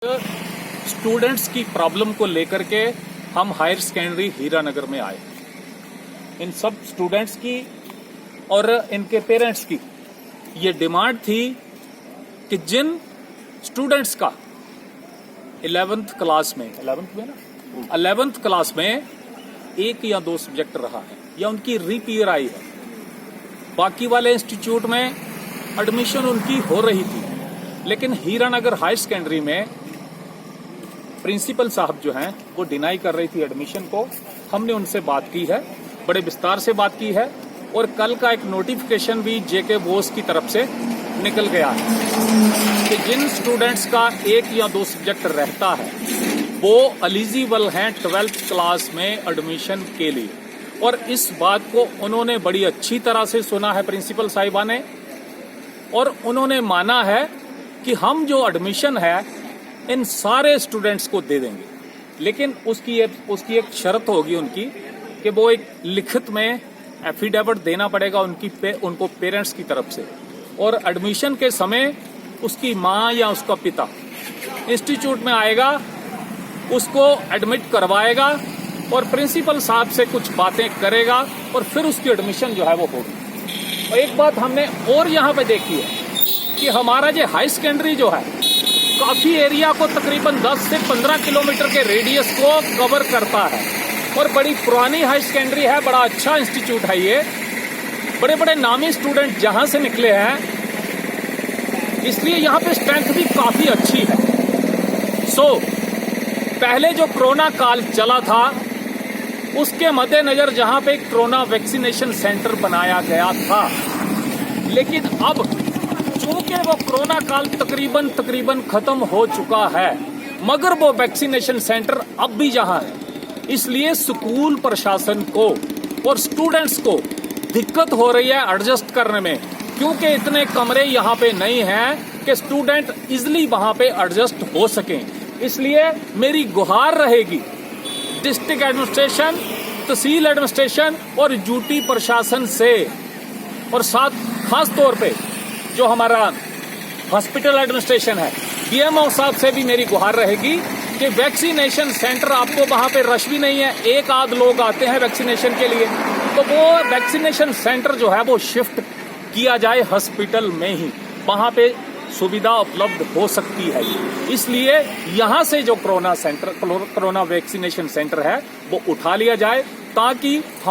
Students की problem को लेकर के हम हायर सेकेंडरी हीरानगर में आए। इन सब स्टूडेंट्स की और इनके पेरेंट्स की ये डिमांड थी कि जिन स्टूडेंट्स का 11th क्लास में एक या दो सब्जेक्ट रहा है या उनकी रीपीयर आई है, बाकी वाले इंस्टीट्यूट में एडमिशन उनकी हो रही थी, लेकिन हीरानगर हायर सेकेंडरी में प्रिंसिपल साहब जो हैं वो डिनाई कर रही थी एडमिशन को। हमने उनसे बात की है, बड़े विस्तार से बात की है, और कल का एक नोटिफिकेशन भी जेके बोस की तरफ से निकल गया है कि जिन स्टूडेंट्स का एक या दो सब्जेक्ट रहता है वो एलिजिबल हैं 12th क्लास में एडमिशन के लिए। और इस बात को उन्होंने बड़ी अच्छी तरह से सुना है प्रिंसिपल साहिबा ने, और उन्होंने माना है कि हम जो एडमिशन है इन सारे स्टूडेंट्स को दे देंगे, लेकिन उसकी एक शर्त होगी उनकी कि वो एक लिखित में एफिडेविट देना पड़ेगा उनको पेरेंट्स की तरफ से, और एडमिशन के समय उसकी माँ या उसका पिता इंस्टीट्यूट में आएगा, उसको एडमिट करवाएगा और प्रिंसिपल साहब से कुछ बातें करेगा और फिर उसकी एडमिशन जो है वो होगी। और एक बात हमने और यहाँ पे देखी है कि हमारा ये हाई सेकेंडरी जो है काफी एरिया को तकरीबन 10 से 15 किलोमीटर के रेडियस को कवर करता है, और बड़ी पुरानी हाई सेकेंडरी है, बड़ा अच्छा इंस्टीट्यूट है ये, बड़े बड़े नामी स्टूडेंट जहां से निकले हैं, इसलिए यहाँ पे स्ट्रेंथ भी काफी अच्छी है। पहले जो कोरोना काल चला था उसके मद्देनजर जहां पे कोरोना वैक्सीनेशन सेंटर बनाया गया था, लेकिन अब चूंकि वो कोरोना काल तकरीबन खत्म हो चुका है, मगर वो वैक्सीनेशन सेंटर अब भी जहां है, इसलिए स्कूल प्रशासन को और स्टूडेंट्स को दिक्कत हो रही है एडजस्ट करने में, क्योंकि इतने कमरे यहाँ पे नहीं हैं कि स्टूडेंट इजिली वहां पे एडजस्ट हो सकें। इसलिए मेरी गुहार रहेगी डिस्ट्रिक्ट एडमिनिस्ट्रेशन, तहसील एडमिनिस्ट्रेशन और यूटी प्रशासन से, और साथ खास तौर पे जो हमारा हॉस्पिटल एडमिनिस्ट्रेशन है, डीएमओ साहब से भी मेरी गुहार रहेगी कि वैक्सीनेशन सेंटर, आपको वहां पे रश भी नहीं है, एक आध लोग आते हैं वैक्सीनेशन के लिए, तो वो वैक्सीनेशन सेंटर जो है वो शिफ्ट किया जाए हॉस्पिटल में ही, वहां पे सुविधा उपलब्ध हो सकती है। इसलिए यहां से जो कोरोना वैक्सीनेशन सेंटर है वो उठा लिया जाए, ताकि हम